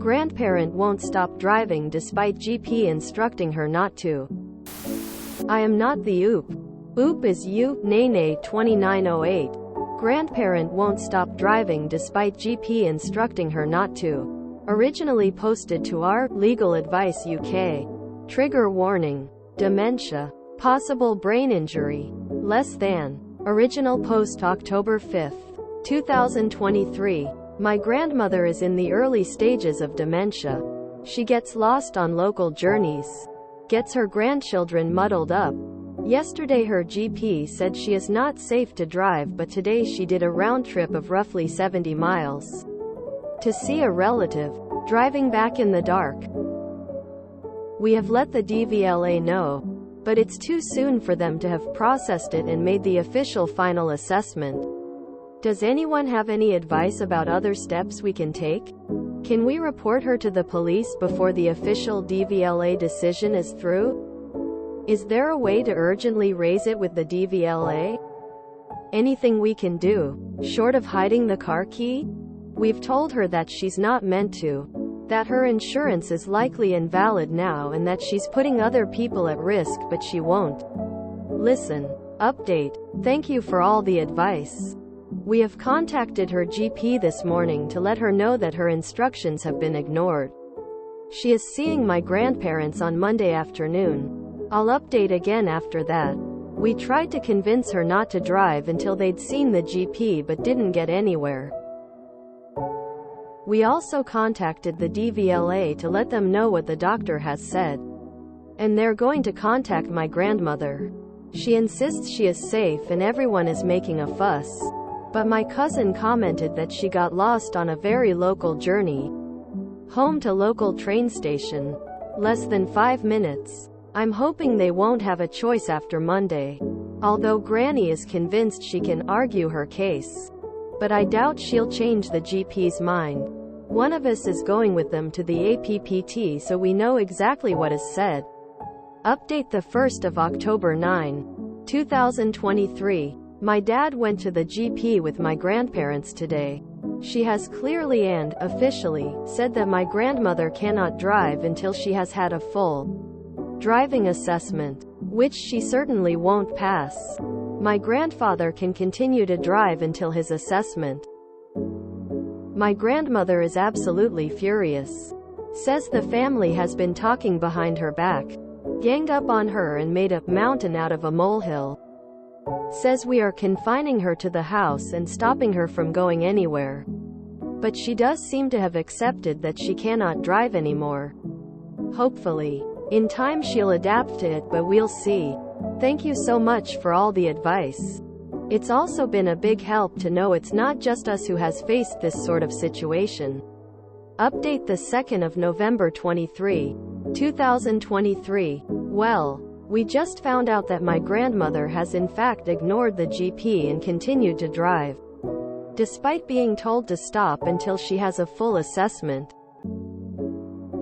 Grandparent won't stop driving despite GP instructing her not to. I am not the OOP. OOP is you, Nene 2908. Grandparent won't stop driving despite GP instructing her not to. Originally posted to our Legal Advice UK. Trigger warning. Dementia. Possible brain injury. Less than. Original post October 5, 2023. My grandmother is in the early stages of dementia. She gets lost on local journeys. Gets her grandchildren muddled up. Yesterday her GP said she is not safe to drive, but today she did a round trip of roughly 70 miles to see a relative, driving back in the dark. We have let the DVLA know, but it's too soon for them to have processed it and made the official final assessment. Does anyone have any advice about other steps we can take? Can we report her to the police before the official DVLA decision is through? Is there a way to urgently raise it with the DVLA? Anything we can do, short of hiding the car key? We've told her that she's not meant to, that her insurance is likely invalid now and that she's putting other people at risk, but she won't listen. Update. Thank you for all the advice. We have contacted her GP this morning to let her know that her instructions have been ignored. She is seeing my grandparents on Monday afternoon. I'll update again after that. We tried to convince her not to drive until they'd seen the GP but didn't get anywhere. We also contacted the DVLA to let them know what the doctor has said. And they're going to contact my grandmother. She insists she is safe and everyone is making a fuss. But my cousin commented that she got lost on a very local journey home to local train station. Less than 5 minutes. I'm hoping they won't have a choice after Monday. Although Granny is convinced she can argue her case. But I doubt she'll change the GP's mind. One of us is going with them to the APPT so we know exactly what is said. Update the 1st of October 9, 2023. My dad went to the GP with my grandparents today. She has clearly and officially said that my grandmother cannot drive until she has had a full driving assessment, which she certainly won't pass. My grandfather can continue to drive until his assessment. My grandmother is absolutely furious. Says the family has been talking behind her back, ganged up on her and made a mountain out of a molehill. Says we are confining her to the house and stopping her from going anywhere. But she does seem to have accepted that she cannot drive anymore. Hopefully, in time she'll adapt to it, but we'll see. Thank you so much for all the advice. It's also been a big help to know it's not just us who has faced this sort of situation. Update the 2nd of November 23, 2023. Well, we just found out that my grandmother has in fact ignored the GP and continued to drive, despite being told to stop until she has a full assessment.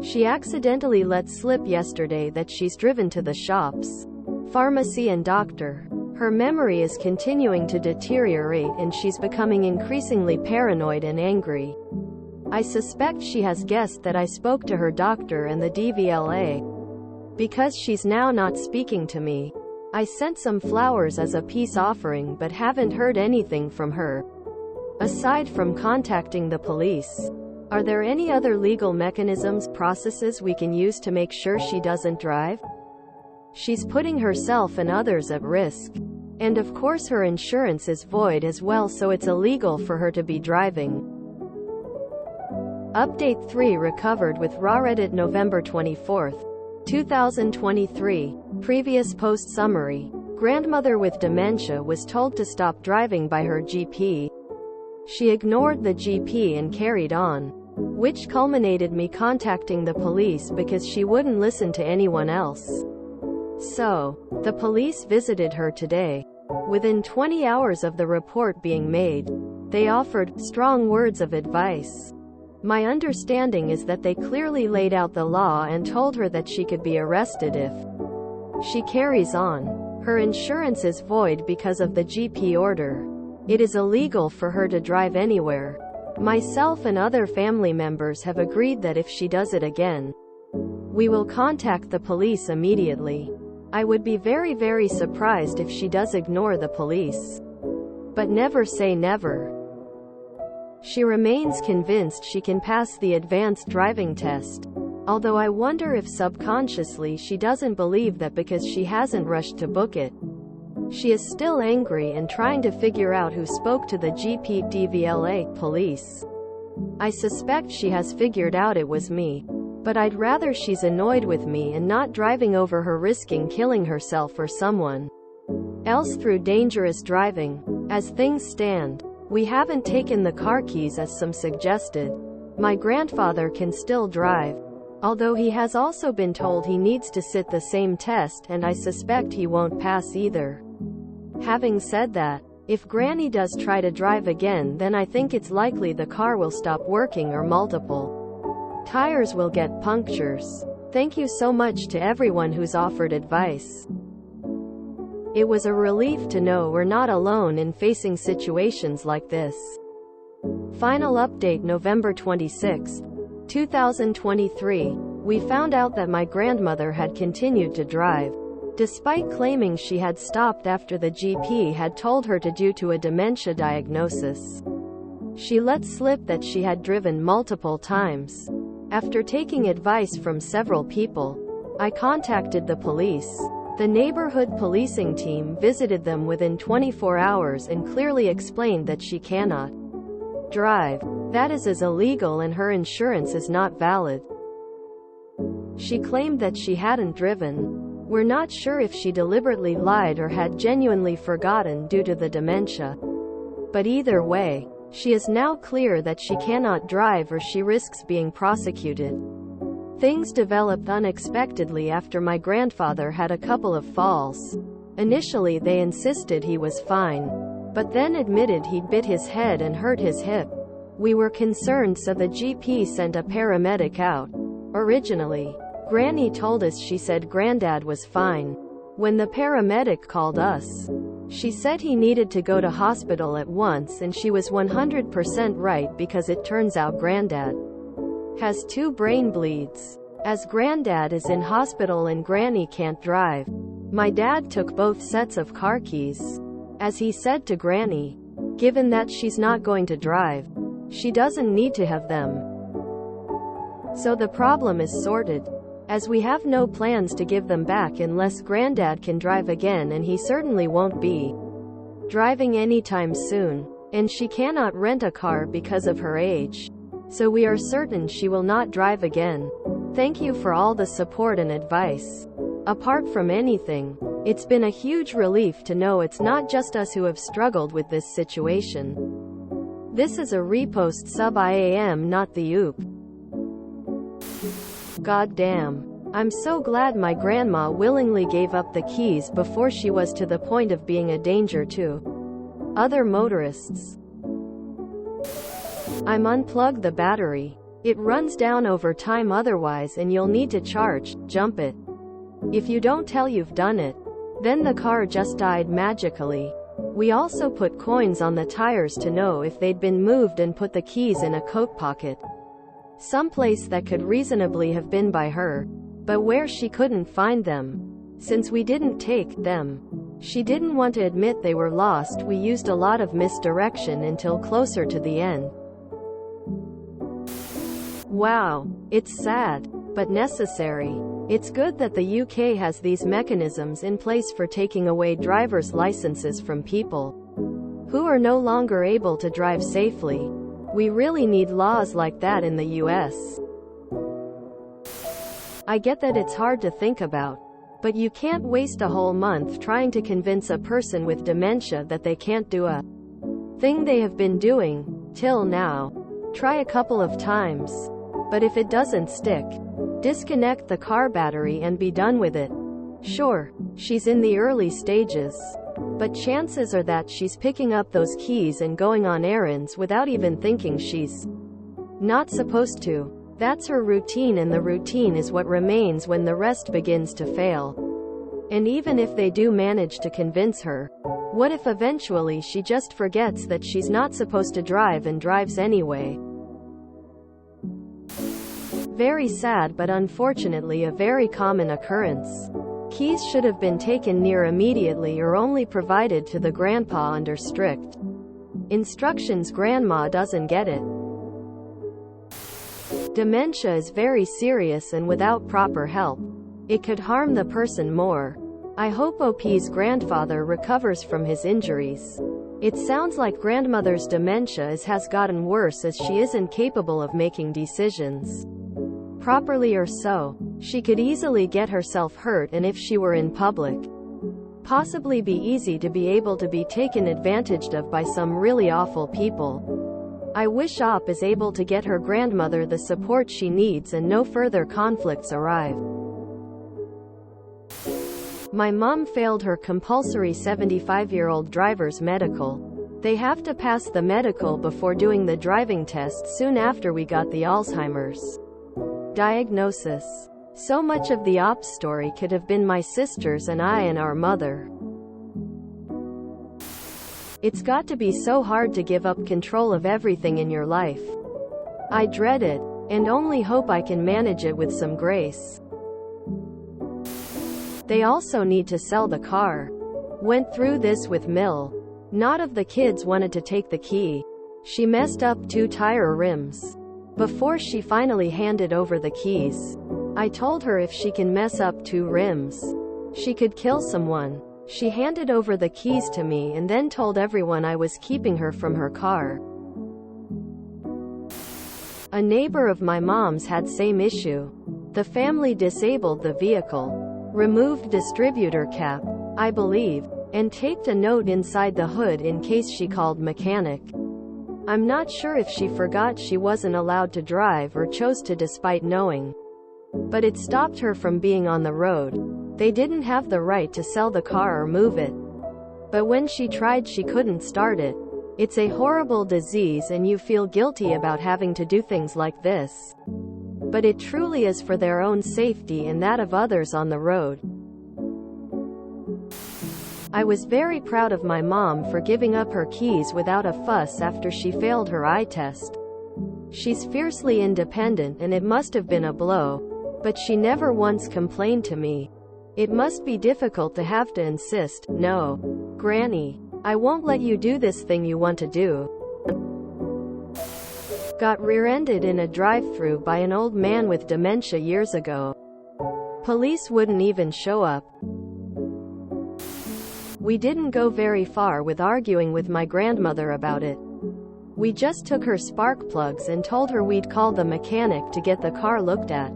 She accidentally let slip yesterday that she's driven to the shops, pharmacy and doctor. Her memory is continuing to deteriorate and she's becoming increasingly paranoid and angry. I suspect she has guessed that I spoke to her doctor and the DVLA. Because she's now not speaking to me. I sent some flowers as a peace offering but haven't heard anything from her. Aside from contacting the police, are there any other legal mechanisms, processes we can use to make sure she doesn't drive? She's putting herself and others at risk. And of course her insurance is void as well, so it's illegal for her to be driving. Update 3 recovered with Reddit November 24th. 2023. Previous post summary. Grandmother with dementia was told to stop driving by her GP. She ignored the GP and carried on, which culminated me contacting the police because she wouldn't listen to anyone else. So, the police visited her today. Within 20 hours of the report being made, they offered strong words of advice. My understanding is that they clearly laid out the law and told her that she could be arrested if she carries on. Her insurance is void because of the GP order. It is illegal for her to drive anywhere. Myself and other family members have agreed that if she does it again, we will contact the police immediately. I would be very, very surprised if she does ignore the police. But never say never. She remains convinced she can pass the advanced driving test. Although I wonder if subconsciously she doesn't believe that because she hasn't rushed to book it. She is still angry and trying to figure out who spoke to the GPDVLA police. I suspect she has figured out it was me. But I'd rather she's annoyed with me and not driving over her, risking killing herself or someone else through dangerous driving. As things stand, we haven't taken the car keys as some suggested. My grandfather can still drive, although he has also been told he needs to sit the same test, and I suspect he won't pass either. Having said that, if Granny does try to drive again, then I think it's likely the car will stop working or multiple tires will get punctures. Thank you so much to everyone who's offered advice. It was a relief to know we're not alone in facing situations like this. Final update November 26, 2023. We found out that my grandmother had continued to drive, despite claiming she had stopped after the GP had told her to due to a dementia diagnosis. She let slip that she had driven multiple times. After taking advice from several people, I contacted the police. The neighborhood policing team visited them within 24 hours and clearly explained that she cannot drive. That is illegal and her insurance is not valid. She claimed that she hadn't driven. We're not sure if she deliberately lied or had genuinely forgotten due to the dementia. But either way, she is now clear that she cannot drive or she risks being prosecuted. Things developed unexpectedly after my grandfather had a couple of falls. Initially they insisted he was fine, but then admitted he'd bit his head and hurt his hip. We were concerned, so the GP sent a paramedic out. Originally, Granny told us she said Granddad was fine. When the paramedic called us, she said he needed to go to hospital at once, and she was 100% right, because it turns out Granddad has 2 brain bleeds. As Granddad is in hospital and Granny can't drive, my dad took both sets of car keys. As he said to Granny, given that she's not going to drive, she doesn't need to have them. So the problem is sorted, as we have no plans to give them back unless Granddad can drive again, and he certainly won't be driving anytime soon. And she cannot rent a car because of her age. So we are certain she will not drive again. Thank you for all the support and advice. Apart from anything, it's been a huge relief to know it's not just us who have struggled with this situation. This is a repost sub IAM, not the OOP. God damn. I'm so glad my grandma willingly gave up the keys before she was to the point of being a danger to other motorists. I'm unplugged the battery. It runs down over time otherwise, and you'll need to jump it. If you don't tell you've done it, then the car just died magically. We also put coins on the tires to know if they'd been moved and put the keys in a coat pocket. Someplace that could reasonably have been by her, but where she couldn't find them. Since we didn't take them, she didn't want to admit they were lost. We used a lot of misdirection until closer to the end. Wow, it's sad, but necessary. It's good that the UK has these mechanisms in place for taking away driver's licenses from people who are no longer able to drive safely. We really need laws like that in the US. I get that it's hard to think about, but you can't waste a whole month trying to convince a person with dementia that they can't do a thing they have been doing till now. Try a couple of times. But if it doesn't stick, disconnect the car battery and be done with it. Sure, she's in the early stages, but chances are that she's picking up those keys and going on errands without even thinking she's not supposed to. That's her routine, and the routine is what remains when the rest begins to fail. And even if they do manage to convince her, What if eventually she just forgets that she's not supposed to drive and drives anyway? Very sad, but unfortunately a very common occurrence. Keys should have been taken near immediately or only provided to the grandpa under strict instructions. Grandma doesn't get it. Dementia is very serious, and without proper help, it could harm the person more. I hope OP's grandfather recovers from his injuries. It sounds like grandmother's dementia has gotten worse, as she isn't capable of making decisions properly, or so. She could easily get herself hurt, and if she were in public, possibly be easy to be able to be taken advantage of by some really awful people. I wish OP is able to get her grandmother the support she needs and no further conflicts arrive. My mom failed her compulsory 75-year-old driver's medical. They have to pass the medical before doing the driving test soon after we got the Alzheimer's diagnosis. So much of the OP story could have been my sisters and I and our mother. It's got to be so hard to give up control of everything in your life. I dread it, and only hope I can manage it with some grace. They also need to sell the car. Went through this with Mill. Not of the kids wanted to take the key. She messed up 2 tire rims before she finally handed over the keys. I told her if she can mess up 2 rims, she could kill someone. She handed over the keys to me and then told everyone I was keeping her from her car. A neighbor of my mom's had same issue. The family disabled the vehicle, removed distributor cap, I believe, and taped a note inside the hood in case she called mechanic. I'm not sure if she forgot she wasn't allowed to drive or chose to despite knowing. But it stopped her from being on the road. They didn't have the right to sell the car or move it. But when she tried, she couldn't start it. It's a horrible disease, and you feel guilty about having to do things like this. But it truly is for their own safety and that of others on the road. I was very proud of my mom for giving up her keys without a fuss after she failed her eye test. She's fiercely independent, and it must have been a blow. But she never once complained to me. It must be difficult to have to insist, "No, Granny, I won't let you do this thing you want to do." Got rear-ended in a drive-thru by an old man with dementia years ago. Police wouldn't even show up. We didn't go very far with arguing with my grandmother about it. We just took her spark plugs and told her we'd call the mechanic to get the car looked at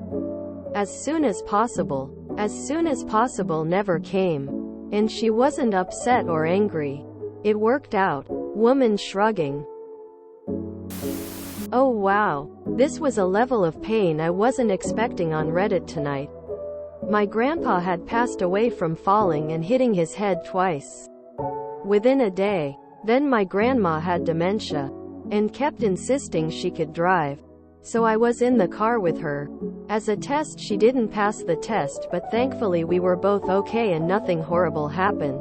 as soon as possible. As soon as possible never came. And she wasn't upset or angry. It worked out. Woman shrugging. Oh wow. This was a level of pain I wasn't expecting on Reddit tonight. My grandpa had passed away from falling and hitting his head twice within a day. Then my grandma had dementia and kept insisting she could drive. So I was in the car with her. As a test, she didn't pass the test, but thankfully we were both okay and nothing horrible happened.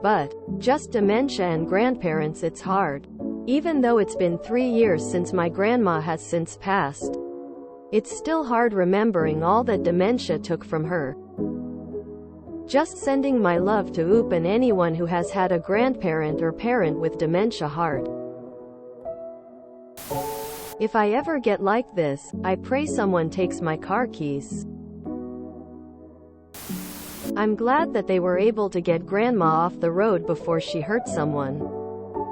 But just dementia and grandparents, it's hard. Even though it's been 3 years since my grandma has since passed, it's still hard remembering all that dementia took from her. Just sending my love to OP and anyone who has had a grandparent or parent with dementia. Heart. If I ever get like this, I pray someone takes my car keys. I'm glad that they were able to get grandma off the road before she hurt someone.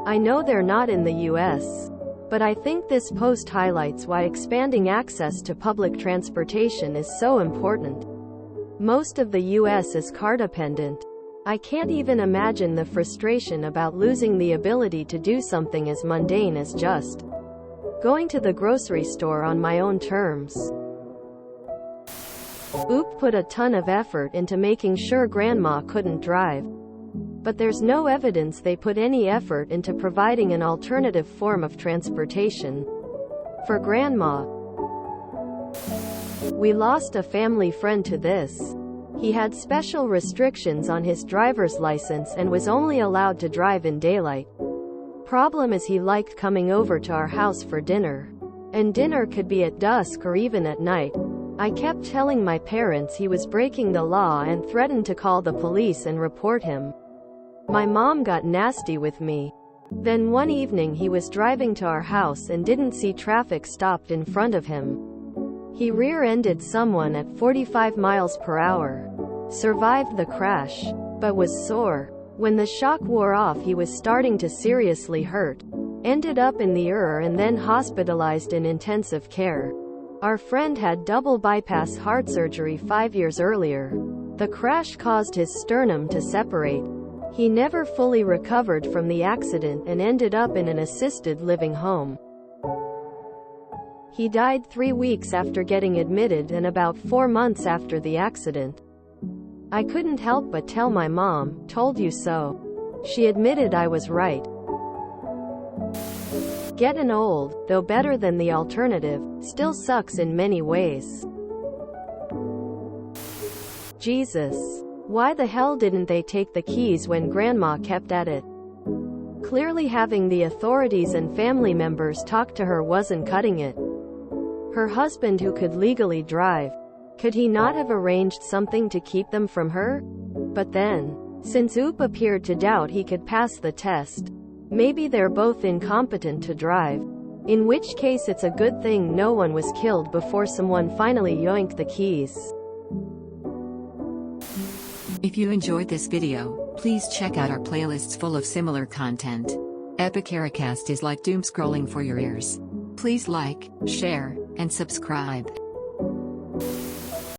I know they're not in the US, but I think this post highlights why expanding access to public transportation is so important. Most of the US is car dependent. I can't even imagine the frustration about losing the ability to do something as mundane as just going to the grocery store on my own terms. OP put a ton of effort into making sure grandma couldn't drive. But there's no evidence they put any effort into providing an alternative form of transportation for grandma. We lost a family friend to this. He had special restrictions on his driver's license and was only allowed to drive in daylight. Problem is he liked coming over to our house for dinner. And dinner could be at dusk or even at night. I kept telling my parents he was breaking the law and threatened to call the police and report him. My mom got nasty with me. Then one evening he was driving to our house and didn't see traffic stopped in front of him. He rear-ended someone at 45 miles per hour. Survived the crash, but was sore. When the shock wore off he was starting to seriously hurt. Ended up in the ER and then hospitalized in intensive care. Our friend had double bypass heart surgery 5 years earlier. The crash caused his sternum to separate. He never fully recovered from the accident and ended up in an assisted living home. He died 3 weeks after getting admitted and about 4 months after the accident. I couldn't help but tell my mom, "Told you so." She admitted I was right. Getting old, though better than the alternative, still sucks in many ways. Jesus. Why the hell didn't they take the keys when Grandma kept at it? Clearly having the authorities and family members talk to her wasn't cutting it. Her husband who could legally drive. Could he not have arranged something to keep them from her? But then, since Oop appeared to doubt he could pass the test, maybe they're both incompetent to drive. In which case it's a good thing no one was killed before someone finally yoinked the keys. If you enjoyed this video, please check out our playlists full of similar content. Epicaricast is like doom scrolling for your ears. Please like, share, and subscribe.